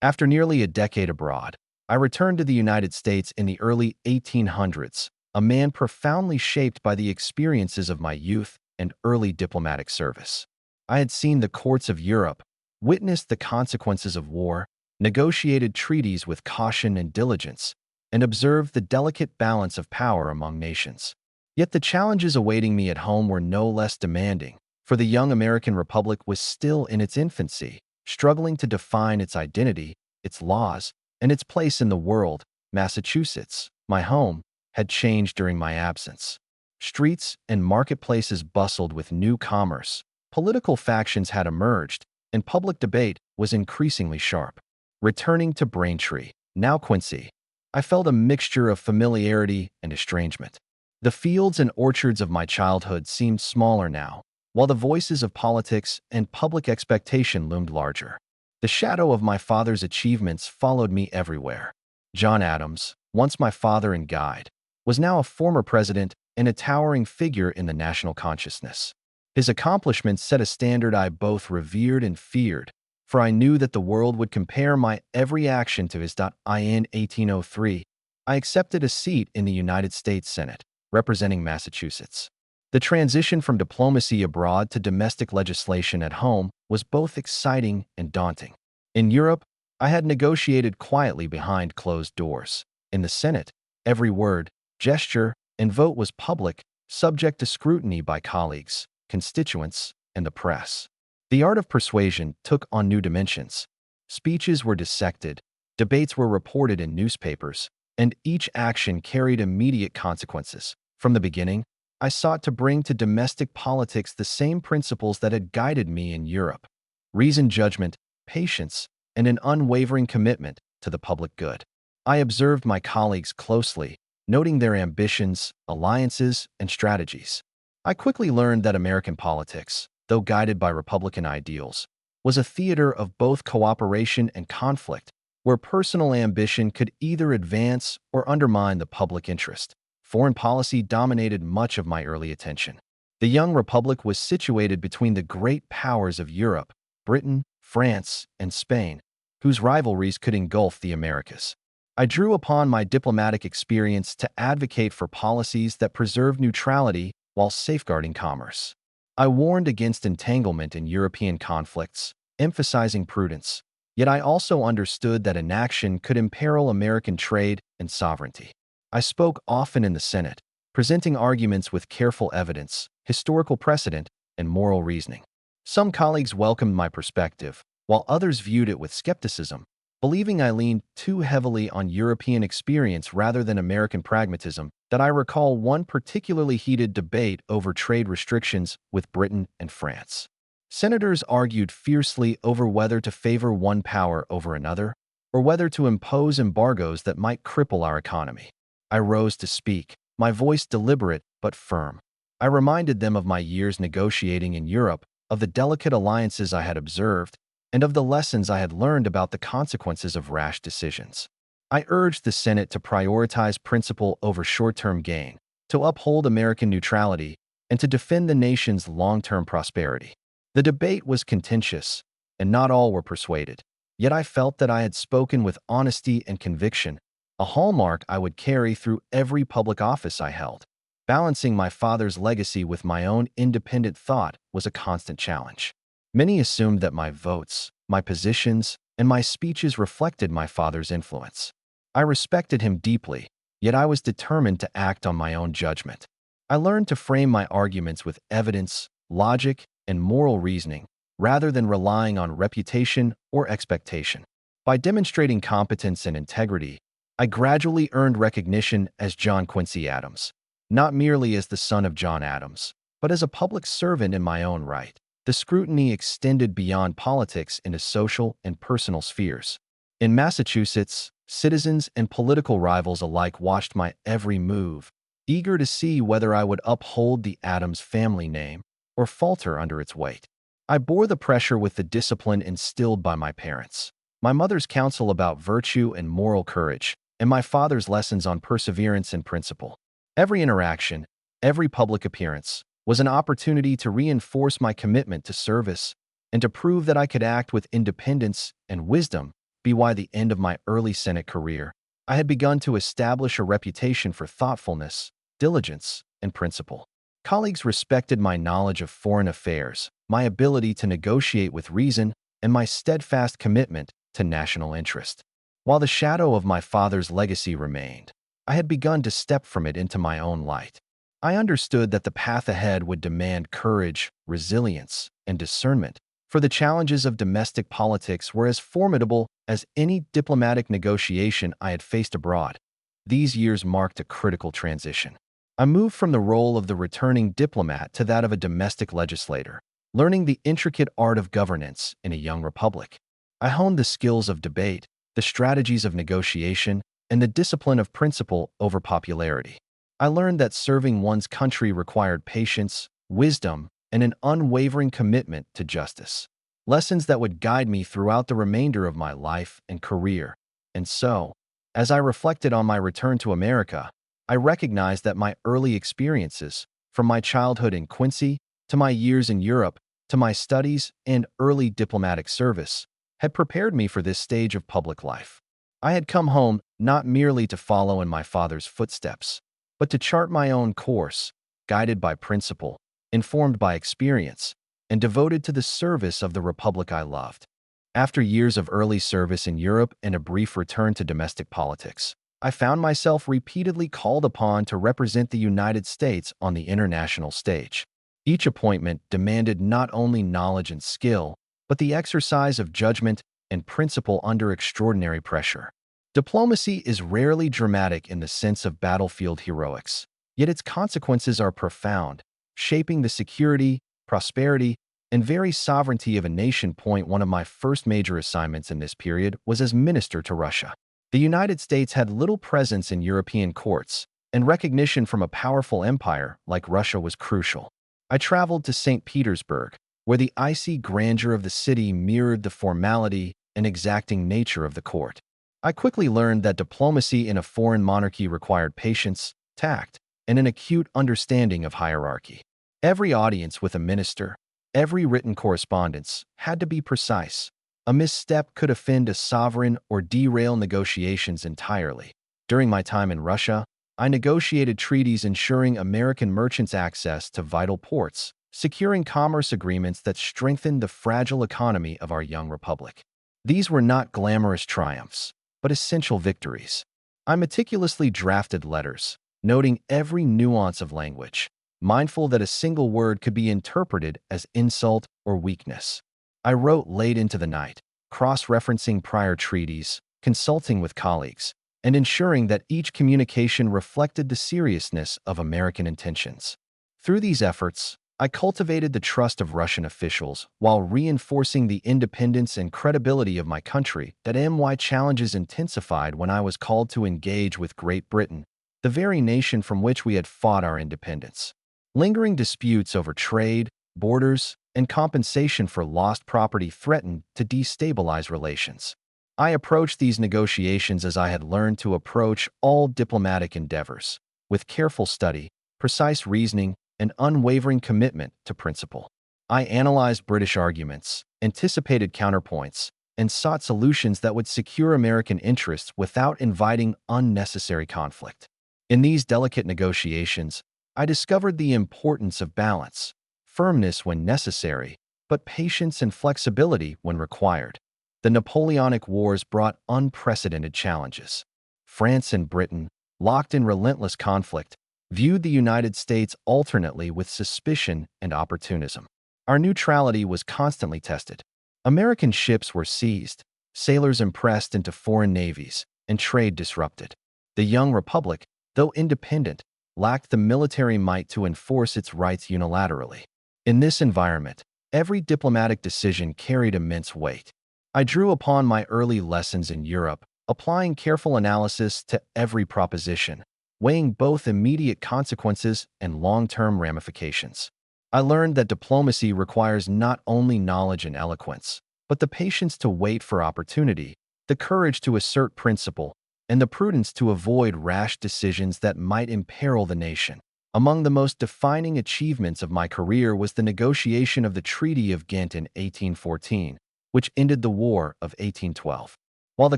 After nearly a decade abroad, I returned to the United States in the early 1800s, a man profoundly shaped by the experiences of my youth and early diplomatic service. I had seen the courts of Europe, witnessed the consequences of war, negotiated treaties with caution and diligence, and observed the delicate balance of power among nations. Yet the challenges awaiting me at home were no less demanding, for the young American Republic was still in its infancy, struggling to define its identity, its laws, and its place in the world. Massachusetts, my home, had changed during my absence. Streets and marketplaces bustled with new commerce, political factions had emerged, and public debate was increasingly sharp. Returning to Braintree, now Quincy, I felt a mixture of familiarity and estrangement. The fields and orchards of my childhood seemed smaller now, while the voices of politics and public expectation loomed larger. The shadow of my father's achievements followed me everywhere. John Adams, once my father and guide, was now a former president and a towering figure in the national consciousness. His accomplishments set a standard I both revered and feared, for I knew that the world would compare my every action to his. In 1803, I accepted a seat in the United States Senate, representing Massachusetts. The transition from diplomacy abroad to domestic legislation at home was both exciting and daunting. In Europe, I had negotiated quietly behind closed doors. In the Senate, every word, gesture, and vote was public, subject to scrutiny by colleagues, constituents, and the press. The art of persuasion took on new dimensions. Speeches were dissected, debates were reported in newspapers, and each action carried immediate consequences. From the beginning, I sought to bring to domestic politics the same principles that had guided me in Europe: reasoned judgment, patience, and an unwavering commitment to the public good. I observed my colleagues closely, noting their ambitions, alliances, and strategies. I quickly learned that American politics, though guided by Republican ideals, was a theater of both cooperation and conflict, where personal ambition could either advance or undermine the public interest. Foreign policy dominated much of my early attention. The young republic was situated between the great powers of Europe, Britain, France, and Spain, whose rivalries could engulf the Americas. I drew upon my diplomatic experience to advocate for policies that preserved neutrality while safeguarding commerce. I warned against entanglement in European conflicts, emphasizing prudence, yet I also understood that inaction could imperil American trade and sovereignty. I spoke often in the Senate, presenting arguments with careful evidence, historical precedent, and moral reasoning. Some colleagues welcomed my perspective, while others viewed it with skepticism, believing I leaned too heavily on European experience rather than American pragmatism. That I recall one particularly heated debate over trade restrictions with Britain and France. Senators argued fiercely over whether to favor one power over another, or whether to impose embargoes that might cripple our economy. I rose to speak, my voice deliberate but firm. I reminded them of my years negotiating in Europe, of the delicate alliances I had observed, and of the lessons I had learned about the consequences of rash decisions. I urged the Senate to prioritize principle over short-term gain, to uphold American neutrality, and to defend the nation's long-term prosperity. The debate was contentious, and not all were persuaded. Yet I felt that I had spoken with honesty and conviction, a hallmark I would carry through every public office I held. Balancing my father's legacy with my own independent thought was a constant challenge. Many assumed that my votes, my positions, and my speeches reflected my father's influence. I respected him deeply, yet I was determined to act on my own judgment. I learned to frame my arguments with evidence, logic, and moral reasoning, rather than relying on reputation or expectation. By demonstrating competence and integrity, I gradually earned recognition as John Quincy Adams, not merely as the son of John Adams, but as a public servant in my own right. The scrutiny extended beyond politics into social and personal spheres. In Massachusetts, citizens and political rivals alike watched my every move, eager to see whether I would uphold the Adams family name or falter under its weight. I bore the pressure with the discipline instilled by my parents, my mother's counsel about virtue and moral courage, and my father's lessons on perseverance and principle. Every interaction, every public appearance, was an opportunity to reinforce my commitment to service and to prove that I could act with independence and wisdom. By the end of my early Senate career, I had begun to establish a reputation for thoughtfulness, diligence, and principle. Colleagues respected my knowledge of foreign affairs, my ability to negotiate with reason, and my steadfast commitment to national interest. While the shadow of my father's legacy remained, I had begun to step from it into my own light. I understood that the path ahead would demand courage, resilience, and discernment, for the challenges of domestic politics were as formidable as any diplomatic negotiation I had faced abroad. These years marked a critical transition. I moved from the role of the returning diplomat to that of a domestic legislator, learning the intricate art of governance in a young republic. I honed the skills of debate, the strategies of negotiation, and the discipline of principle over popularity. I learned that serving one's country required patience, wisdom, and an unwavering commitment to justice. Lessons that would guide me throughout the remainder of my life and career. And so, as I reflected on my return to America, I recognized that my early experiences, from my childhood in Quincy to my years in Europe to my studies and early diplomatic service, had prepared me for this stage of public life. I had come home not merely to follow in my father's footsteps, but to chart my own course, guided by principle, informed by experience, and devoted to the service of the republic I loved. After years of early service in Europe and a brief return to domestic politics, I found myself repeatedly called upon to represent the United States on the international stage. Each appointment demanded not only knowledge and skill, but the exercise of judgment and principle under extraordinary pressure. Diplomacy is rarely dramatic in the sense of battlefield heroics, yet its consequences are profound, shaping the security, prosperity, and very sovereignty of a nation. One of my first major assignments in this period was as minister to Russia. The United States had little presence in European courts, and recognition from a powerful empire like Russia was crucial. I traveled to St. Petersburg, where the icy grandeur of the city mirrored the formality and exacting nature of the court. I quickly learned that diplomacy in a foreign monarchy required patience, tact, and an acute understanding of hierarchy. Every audience with a minister, every written correspondence, had to be precise. A misstep could offend a sovereign or derail negotiations entirely. During my time in Russia, I negotiated treaties ensuring American merchants access to vital ports, securing commerce agreements that strengthened the fragile economy of our young republic. These were not glamorous triumphs, but essential victories. I meticulously drafted letters, noting every nuance of language, mindful that a single word could be interpreted as insult or weakness. I wrote late into the night, cross-referencing prior treaties, consulting with colleagues, and ensuring that each communication reflected the seriousness of American intentions. Through these efforts, I cultivated the trust of Russian officials while reinforcing the independence and credibility of my country. That my challenges intensified when I was called to engage with Great Britain, the very nation from which we had fought our independence. Lingering disputes over trade, borders, and compensation for lost property threatened to destabilize relations. I approached these negotiations as I had learned to approach all diplomatic endeavors, with careful study, precise reasoning, and unwavering commitment to principle. I analyzed British arguments, anticipated counterpoints, and sought solutions that would secure American interests without inviting unnecessary conflict. In these delicate negotiations, I discovered the importance of balance, firmness when necessary, but patience and flexibility when required. The Napoleonic Wars brought unprecedented challenges. France and Britain, locked in relentless conflict, viewed the United States alternately with suspicion and opportunism. Our neutrality was constantly tested. American ships were seized, sailors impressed into foreign navies, and trade disrupted. The young republic, though independent, lacked the military might to enforce its rights unilaterally. In this environment, every diplomatic decision carried immense weight. I drew upon my early lessons in Europe, applying careful analysis to every proposition, weighing both immediate consequences and long-term ramifications. I learned that diplomacy requires not only knowledge and eloquence, but the patience to wait for opportunity, the courage to assert principle, and the prudence to avoid rash decisions that might imperil the nation. Among the most defining achievements of my career was the negotiation of the Treaty of Ghent in 1814, which ended the War of 1812. While the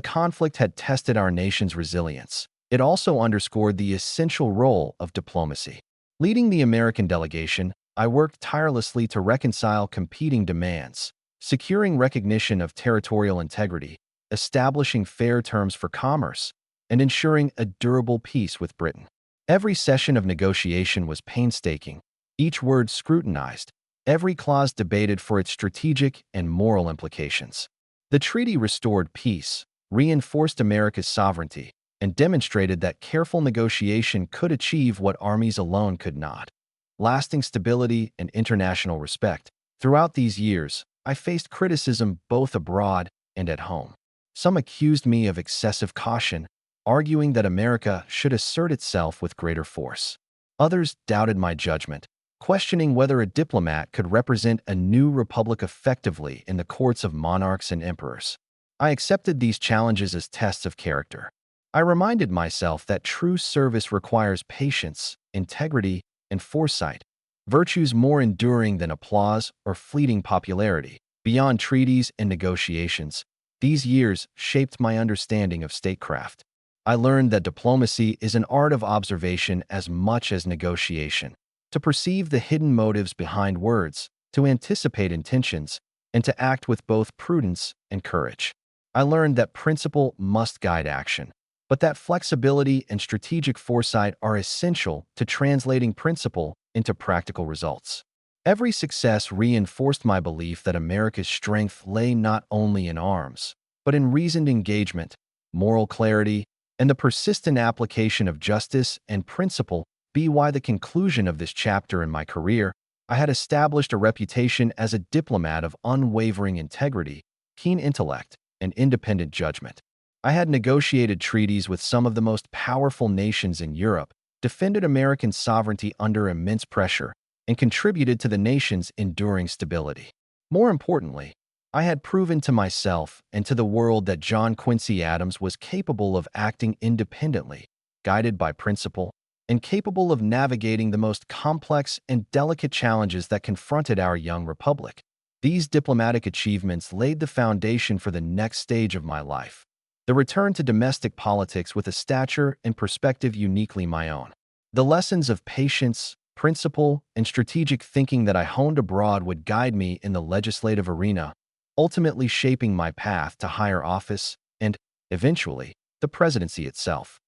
conflict had tested our nation's resilience, it also underscored the essential role of diplomacy. Leading the American delegation, I worked tirelessly to reconcile competing demands, securing recognition of territorial integrity, establishing fair terms for commerce, and ensuring a durable peace with Britain. Every session of negotiation was painstaking, each word scrutinized, every clause debated for its strategic and moral implications. The treaty restored peace, reinforced America's sovereignty, and demonstrated that careful negotiation could achieve what armies alone could not. Lasting stability and international respect. Throughout these years, I faced criticism both abroad and at home. Some accused me of excessive caution, arguing that America should assert itself with greater force. Others doubted my judgment, questioning whether a diplomat could represent a new republic effectively in the courts of monarchs and emperors. I accepted these challenges as tests of character. I reminded myself that true service requires patience, integrity, and foresight, virtues more enduring than applause or fleeting popularity. Beyond treaties and negotiations, these years shaped my understanding of statecraft. I learned that diplomacy is an art of observation as much as negotiation, to perceive the hidden motives behind words, to anticipate intentions, and to act with both prudence and courage. I learned that principle must guide action, but that flexibility and strategic foresight are essential to translating principle into practical results. Every success reinforced my belief that America's strength lay not only in arms, but in reasoned engagement, moral clarity, and the persistent application of justice and principle. By the conclusion of this chapter in my career, I had established a reputation as a diplomat of unwavering integrity, keen intellect, and independent judgment. I had negotiated treaties with some of the most powerful nations in Europe, defended American sovereignty under immense pressure, and contributed to the nation's enduring stability. More importantly, I had proven to myself and to the world that John Quincy Adams was capable of acting independently, guided by principle, and capable of navigating the most complex and delicate challenges that confronted our young republic. These diplomatic achievements laid the foundation for the next stage of my life, the return to domestic politics with a stature and perspective uniquely my own. The lessons of patience, principle, and strategic thinking that I honed abroad would guide me in the legislative arena, ultimately shaping my path to higher office and, eventually, the presidency itself.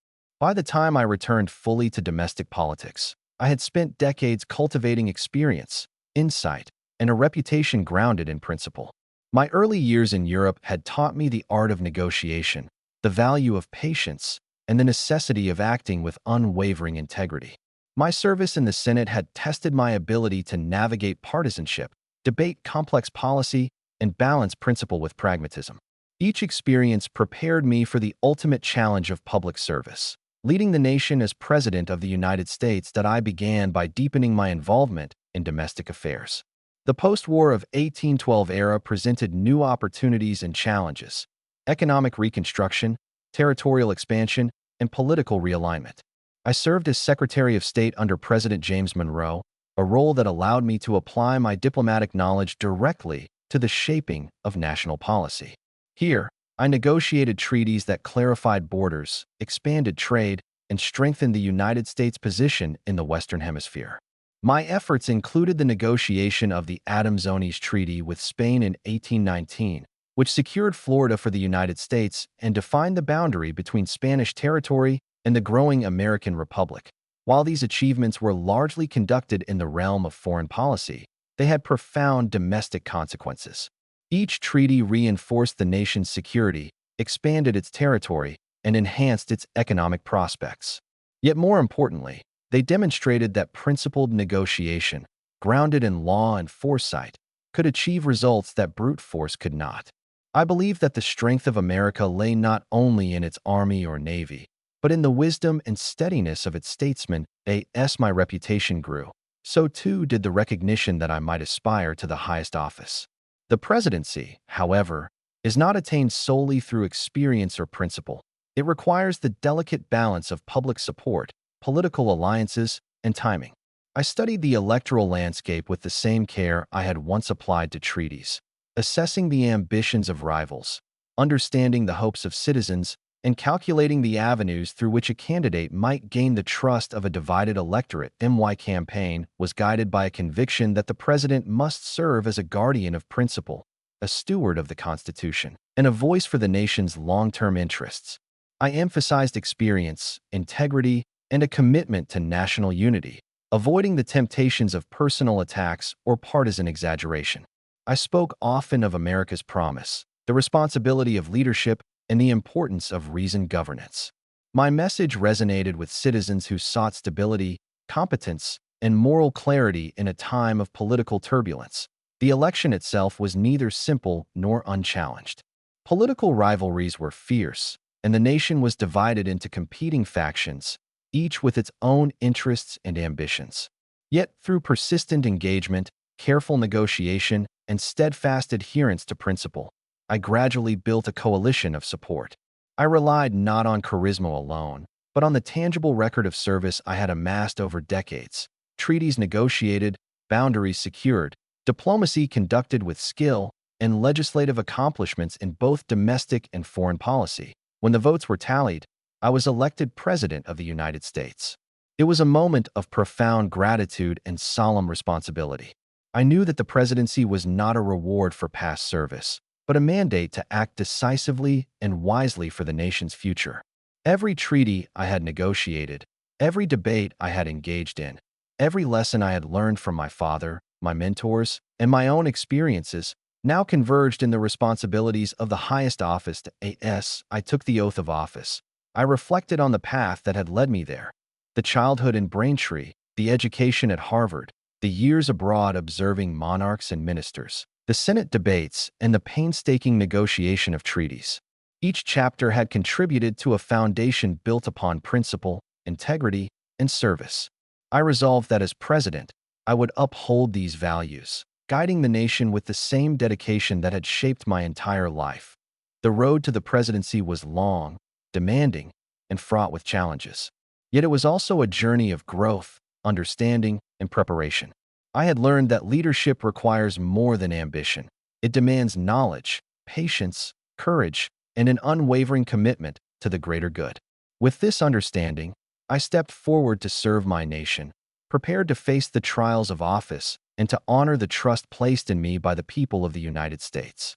By the time I returned fully to domestic politics, I had spent decades cultivating experience, insight, and a reputation grounded in principle. My early years in Europe had taught me the art of negotiation, the value of patience, and the necessity of acting with unwavering integrity. My service in the Senate had tested my ability to navigate partisanship, debate complex policy, and balance principle with pragmatism. Each experience prepared me for the ultimate challenge of public service, leading the nation as President of the United States that I began by deepening my involvement in domestic affairs. The post-war of 1812 era presented new opportunities and challenges: economic reconstruction, territorial expansion, and political realignment. I served as Secretary of State under President James Monroe, a role that allowed me to apply my diplomatic knowledge directly to the shaping of national policy. Here, I negotiated treaties that clarified borders, expanded trade, and strengthened the United States' position in the Western Hemisphere. My efforts included the negotiation of the Adams-Onis Treaty with Spain in 1819, which secured Florida for the United States and defined the boundary between Spanish territory and the growing American Republic. While these achievements were largely conducted in the realm of foreign policy, they had profound domestic consequences. Each treaty reinforced the nation's security, expanded its territory, and enhanced its economic prospects. Yet more importantly, they demonstrated that principled negotiation, grounded in law and foresight, could achieve results that brute force could not. I believe that the strength of America lay not only in its army or navy, but in the wisdom and steadiness of its statesmen. As my reputation grew, so too did the recognition that I might aspire to the highest office. The presidency, however, is not attained solely through experience or principle. It requires the delicate balance of public support, political alliances, and timing. I studied the electoral landscape with the same care I had once applied to treaties, assessing the ambitions of rivals, understanding the hopes of citizens, and calculating the avenues through which a candidate might gain the trust of a divided electorate. My campaign was guided by a conviction that the president must serve as a guardian of principle, a steward of the Constitution, and a voice for the nation's long-term interests. I emphasized experience, integrity, and a commitment to national unity, avoiding the temptations of personal attacks or partisan exaggeration. I spoke often of America's promise, the responsibility of leadership, and the importance of reasoned governance. My message resonated with citizens who sought stability, competence, and moral clarity in a time of political turbulence. The election itself was neither simple nor unchallenged. Political rivalries were fierce, and the nation was divided into competing factions, each with its own interests and ambitions. Yet, through persistent engagement, careful negotiation, and steadfast adherence to principle, I gradually built a coalition of support. I relied not on charisma alone, but on the tangible record of service I had amassed over decades. Treaties negotiated, boundaries secured, diplomacy conducted with skill, and legislative accomplishments in both domestic and foreign policy. When the votes were tallied, I was elected President of the United States. It was a moment of profound gratitude and solemn responsibility. I knew that the presidency was not a reward for past service, but a mandate to act decisively and wisely for the nation's future. Every treaty I had negotiated, every debate I had engaged in, every lesson I had learned from my father, my mentors, and my own experiences now converged in the responsibilities of the highest office. I took the oath of office. I reflected on the path that had led me there: the childhood in Braintree, the education at Harvard, the years abroad observing monarchs and ministers, the Senate debates, and the painstaking negotiation of treaties. Each chapter had contributed to a foundation built upon principle, integrity, and service. I resolved that as president, I would uphold these values, guiding the nation with the same dedication that had shaped my entire life. The road to the presidency was long, demanding, and fraught with challenges. Yet it was also a journey of growth, understanding, and preparation. I had learned that leadership requires more than ambition. It demands knowledge, patience, courage, and an unwavering commitment to the greater good. With this understanding, I stepped forward to serve my nation, prepared to face the trials of office and to honor the trust placed in me by the people of the United States.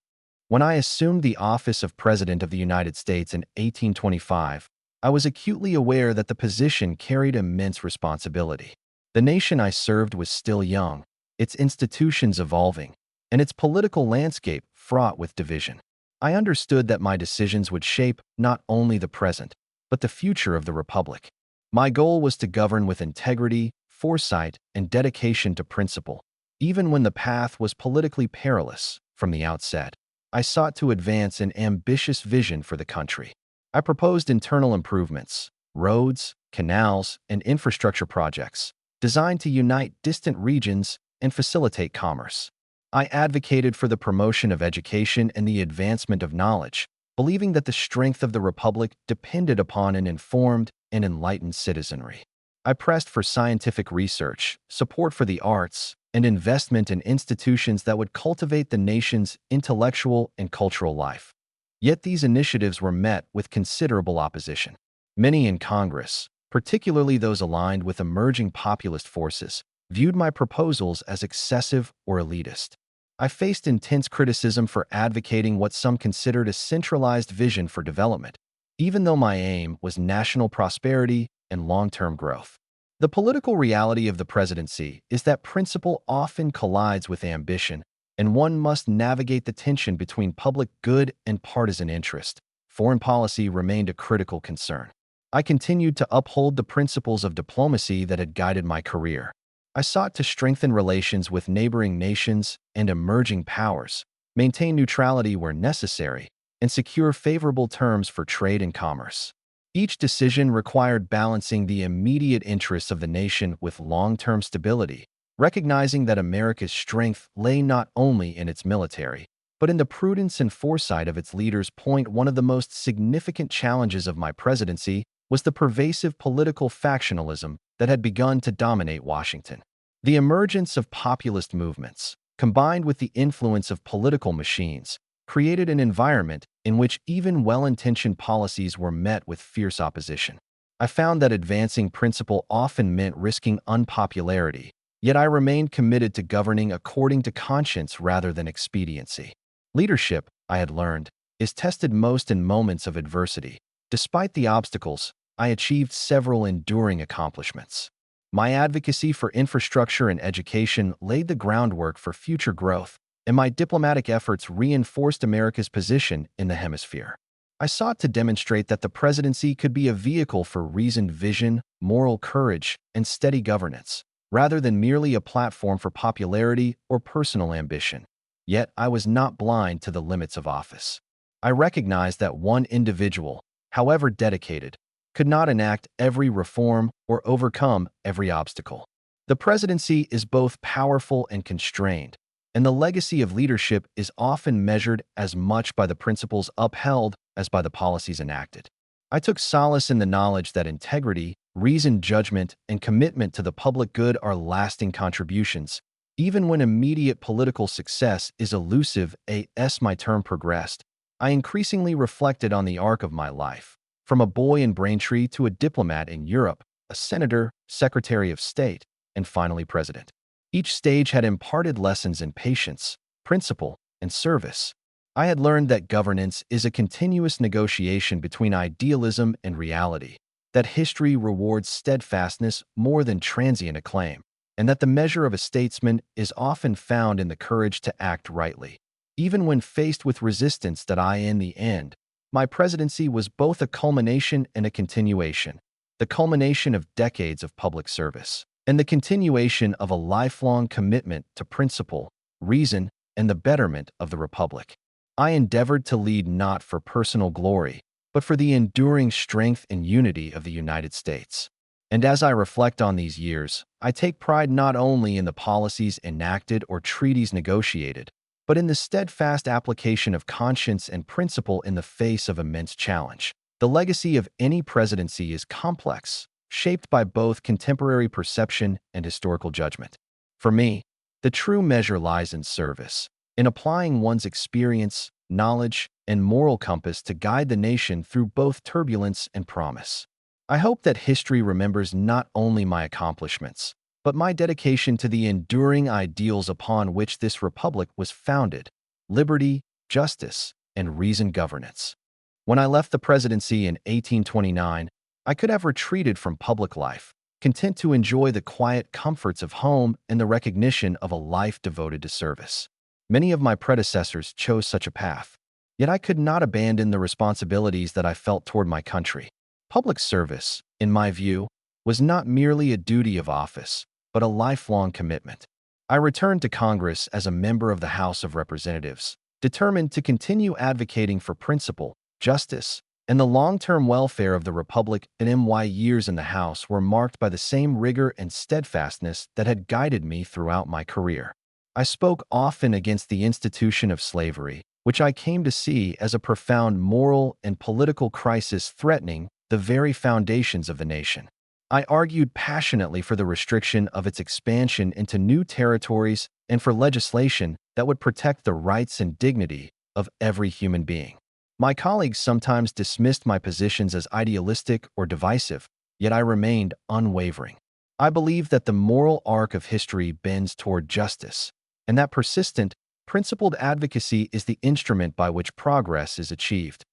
When I assumed the office of President of the United States in 1825, I was acutely aware that the position carried immense responsibility. The nation I served was still young, its institutions evolving, and its political landscape fraught with division. I understood that my decisions would shape not only the present, but the future of the Republic. My goal was to govern with integrity, foresight, and dedication to principle, even when the path was politically perilous. From the outset, I sought to advance an ambitious vision for the country. I proposed internal improvements, roads, canals, and infrastructure projects designed to unite distant regions and facilitate commerce. I advocated for the promotion of education and the advancement of knowledge, believing that the strength of the republic depended upon an informed and enlightened citizenry. I pressed for scientific research, support for the arts, and investment in institutions that would cultivate the nation's intellectual and cultural life. Yet these initiatives were met with considerable opposition. Many in Congress, particularly those aligned with emerging populist forces, viewed my proposals as excessive or elitist. I faced intense criticism for advocating what some considered a centralized vision for development, even though my aim was national prosperity and long-term growth. The political reality of the presidency is that principle often collides with ambition, and one must navigate the tension between public good and partisan interest. Foreign policy remained a critical concern. I continued to uphold the principles of diplomacy that had guided my career. I sought to strengthen relations with neighboring nations and emerging powers, maintain neutrality where necessary, and secure favorable terms for trade and commerce. Each decision required balancing the immediate interests of the nation with long-term stability, recognizing that America's strength lay not only in its military, but in the prudence and foresight of its leaders. One of the most significant challenges of my presidency was the pervasive political factionalism that had begun to dominate Washington. The emergence of populist movements, combined with the influence of political machines, created an environment in which even well-intentioned policies were met with fierce opposition. I found that advancing principle often meant risking unpopularity, yet I remained committed to governing according to conscience rather than expediency. Leadership, I had learned, is tested most in moments of adversity. Despite the obstacles, I achieved several enduring accomplishments. My advocacy for infrastructure and education laid the groundwork for future growth, and my diplomatic efforts reinforced America's position in the hemisphere. I sought to demonstrate that the presidency could be a vehicle for reasoned vision, moral courage, and steady governance, rather than merely a platform for popularity or personal ambition. Yet I was not blind to the limits of office. I recognized that one individual, however dedicated, could not enact every reform or overcome every obstacle. The presidency is both powerful and constrained, and the legacy of leadership is often measured as much by the principles upheld as by the policies enacted. I took solace in the knowledge that integrity, reasoned judgment, and commitment to the public good are lasting contributions, even when immediate political success is elusive. As my term progressed, I increasingly reflected on the arc of my life, from a boy in Braintree to a diplomat in Europe, a senator, secretary of state, and finally president. Each stage had imparted lessons in patience, principle, and service. I had learned that governance is a continuous negotiation between idealism and reality, that history rewards steadfastness more than transient acclaim, and that the measure of a statesman is often found in the courage to act rightly, even when faced with resistance. In the end, my presidency was both a culmination and a continuation, the culmination of decades of public service, and the continuation of a lifelong commitment to principle, reason, and the betterment of the republic. I endeavored to lead not for personal glory, but for the enduring strength and unity of the United States. And as I reflect on these years, I take pride not only in the policies enacted or treaties negotiated, but in the steadfast application of conscience and principle in the face of immense challenge. The legacy of any presidency is complex, shaped by both contemporary perception and historical judgment. For me, the true measure lies in service, in applying one's experience, knowledge, and moral compass to guide the nation through both turbulence and promise. I hope that history remembers not only my accomplishments, but my dedication to the enduring ideals upon which this republic was founded: liberty, justice, and reasoned governance. When I left the presidency in 1829, I could have retreated from public life, content to enjoy the quiet comforts of home and the recognition of a life devoted to service. Many of my predecessors chose such a path, yet I could not abandon the responsibilities that I felt toward my country. Public service, in my view, was not merely a duty of office, but a lifelong commitment. I returned to Congress as a member of the House of Representatives, determined to continue advocating for principle, justice, and the long-term welfare of the Republic. And my years in the House were marked by the same rigor and steadfastness that had guided me throughout my career. I spoke often against the institution of slavery, which I came to see as a profound moral and political crisis threatening the very foundations of the nation. I argued passionately for the restriction of its expansion into new territories and for legislation that would protect the rights and dignity of every human being. My colleagues sometimes dismissed my positions as idealistic or divisive, yet I remained unwavering. I believe that the moral arc of history bends toward justice, and that persistent, principled advocacy is the instrument by which progress is achieved.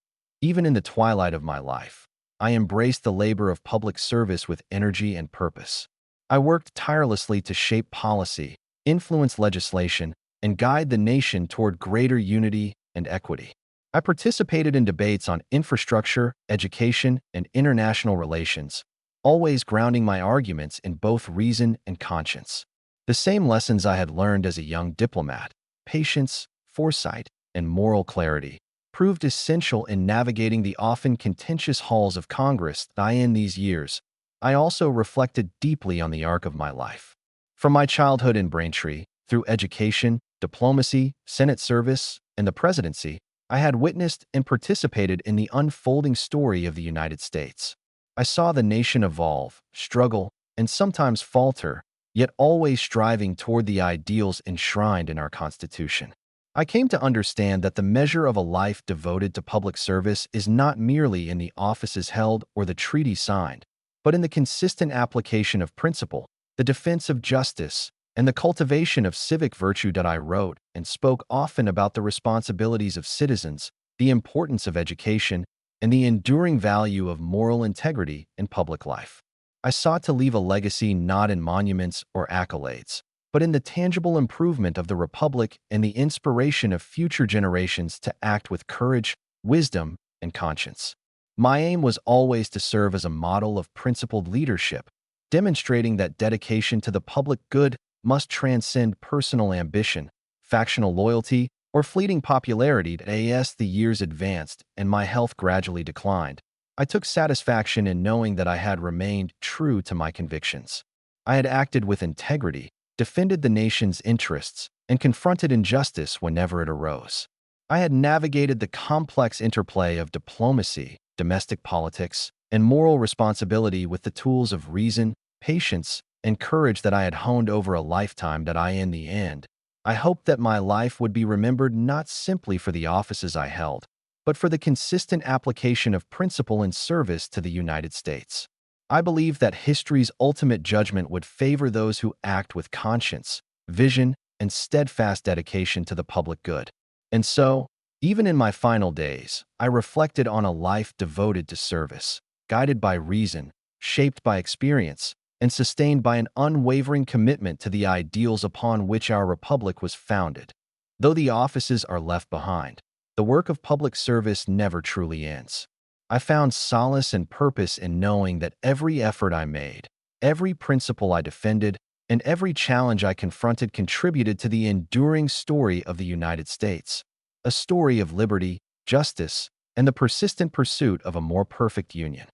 Even in the twilight of my life, I embraced the labor of public service with energy and purpose. I worked tirelessly to shape policy, influence legislation, and guide the nation toward greater unity and equity. I participated in debates on infrastructure, education, and international relations, always grounding my arguments in both reason and conscience. The same lessons I had learned as a young diplomat, patience, foresight, and moral clarity, proved essential in navigating the often contentious halls of Congress. In these years, I also reflected deeply on the arc of my life. From my childhood in Braintree, through education, diplomacy, Senate service, and the presidency, I had witnessed and participated in the unfolding story of the United States. I saw the nation evolve, struggle, and sometimes falter, yet always striving toward the ideals enshrined in our Constitution. I came to understand that the measure of a life devoted to public service is not merely in the offices held or the treaties signed, but in the consistent application of principle, the defense of justice, and the cultivation of civic virtue. I wrote and spoke often about the responsibilities of citizens, the importance of education, and the enduring value of moral integrity in public life. I sought to leave a legacy not in monuments or accolades, but in the tangible improvement of the Republic and the inspiration of future generations to act with courage, wisdom, and conscience. My aim was always to serve as a model of principled leadership, demonstrating that dedication to the public good must transcend personal ambition, factional loyalty, or fleeting popularity. As the years advanced and my health gradually declined, I took satisfaction in knowing that I had remained true to my convictions. I had acted with integrity, defended the nation's interests, and confronted injustice whenever it arose. I had navigated the complex interplay of diplomacy, domestic politics, and moral responsibility with the tools of reason, patience, and courage that I had honed over a lifetime. In the end, I hoped that my life would be remembered not simply for the offices I held, but for the consistent application of principle in service to the United States. I believe that history's ultimate judgment would favor those who act with conscience, vision, and steadfast dedication to the public good. And so, even in my final days, I reflected on a life devoted to service, guided by reason, shaped by experience, and sustained by an unwavering commitment to the ideals upon which our republic was founded. Though the offices are left behind, the work of public service never truly ends. I found solace and purpose in knowing that every effort I made, every principle I defended, and every challenge I confronted contributed to the enduring story of the United States, a story of liberty, justice, and the persistent pursuit of a more perfect union.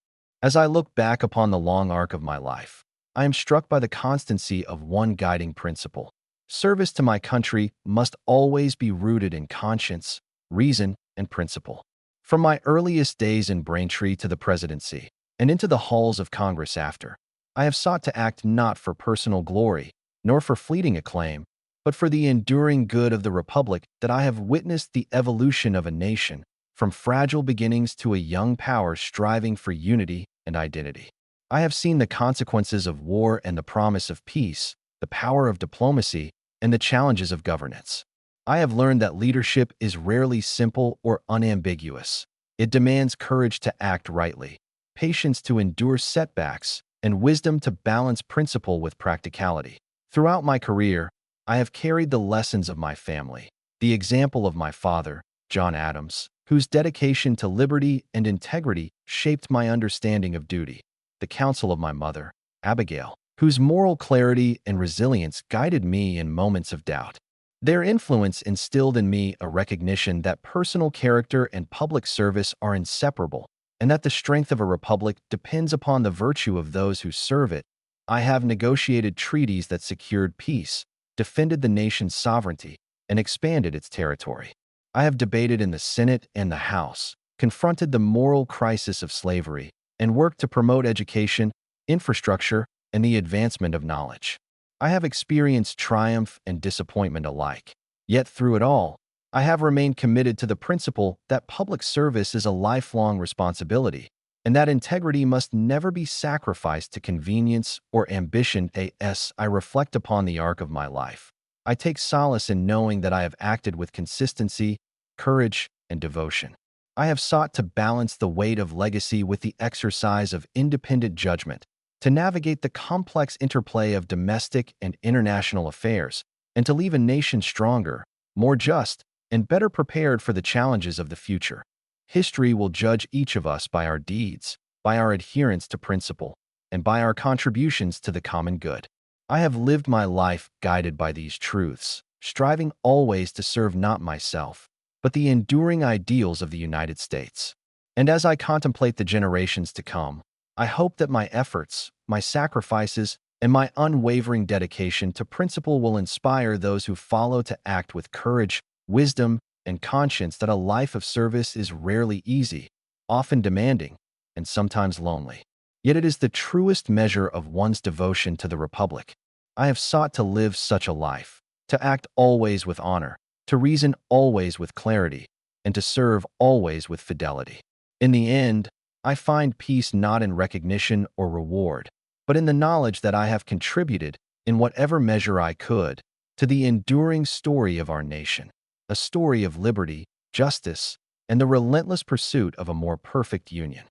As I look back upon the long arc of my life, I am struck by the constancy of one guiding principle. Service to my country must always be rooted in conscience, reason, and principle. From my earliest days in Braintree to the presidency, and into the halls of Congress after, I have sought to act not for personal glory, nor for fleeting acclaim, but for the enduring good of the Republic. That I have witnessed the evolution of a nation, from fragile beginnings to a young power striving for unity and identity. I have seen the consequences of war and the promise of peace, the power of diplomacy, and the challenges of governance. I have learned that leadership is rarely simple or unambiguous. It demands courage to act rightly, patience to endure setbacks, and wisdom to balance principle with practicality. Throughout my career, I have carried the lessons of my family, the example of my father, John Adams, whose dedication to liberty and integrity shaped my understanding of duty, the counsel of my mother, Abigail, whose moral clarity and resilience guided me in moments of doubt. Their influence instilled in me a recognition that personal character and public service are inseparable, and that the strength of a republic depends upon the virtue of those who serve it. I have negotiated treaties that secured peace, defended the nation's sovereignty, and expanded its territory. I have debated in the Senate and the House, confronted the moral crisis of slavery, and worked to promote education, infrastructure, and the advancement of knowledge. I have experienced triumph and disappointment alike. Yet through it all, I have remained committed to the principle that public service is a lifelong responsibility, and that integrity must never be sacrificed to convenience or ambition. As I reflect upon the arc of my life, I take solace in knowing that I have acted with consistency, courage, and devotion. I have sought to balance the weight of legacy with the exercise of independent judgment, to navigate the complex interplay of domestic and international affairs, and to leave a nation stronger, more just, and better prepared for the challenges of the future. History will judge each of us by our deeds, by our adherence to principle, and by our contributions to the common good. I have lived my life guided by these truths, striving always to serve not myself, but the enduring ideals of the United States. And as I contemplate the generations to come, I hope that my efforts, my sacrifices, and my unwavering dedication to principle will inspire those who follow to act with courage, wisdom, and conscience. That a life of service is rarely easy, often demanding, and sometimes lonely. Yet it is the truest measure of one's devotion to the Republic. I have sought to live such a life, to act always with honor, to reason always with clarity, and to serve always with fidelity. In the end, I find peace not in recognition or reward, but in the knowledge that I have contributed, in whatever measure I could, to the enduring story of our nation, a story of liberty, justice, and the relentless pursuit of a more perfect union.